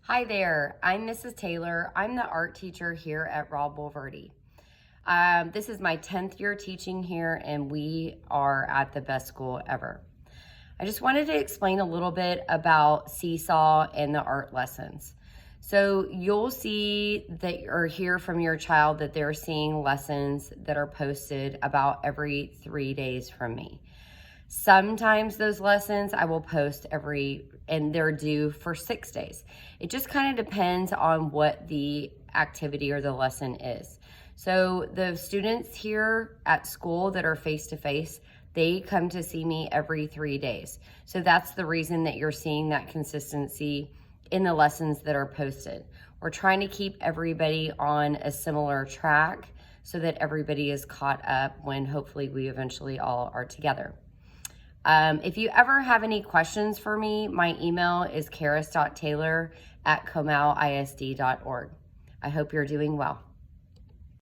Hi there, I'm Mrs. Taylor. I'm the art teacher here at Rob Bulverde. This is my 10th year teaching here, and we are at the best school ever. I just wanted to explain a little bit about Seesaw and the art lessons. So you'll see that or hear from your child that they're seeing lessons that are posted about every 3 days from me. Sometimes those lessons I will post and they're due for 6 days. It just kind of depends on what the activity or the lesson is. So the students here at school that are face-to-face, they come to see me every 3 days. So that's the reason that you're seeing that consistency in the lessons that are posted. We're trying to keep everybody on a similar track so that everybody is caught up when hopefully we eventually all are together. If you ever have any questions for me, my email is karis.taylor@comalisd.org. I hope you're doing well.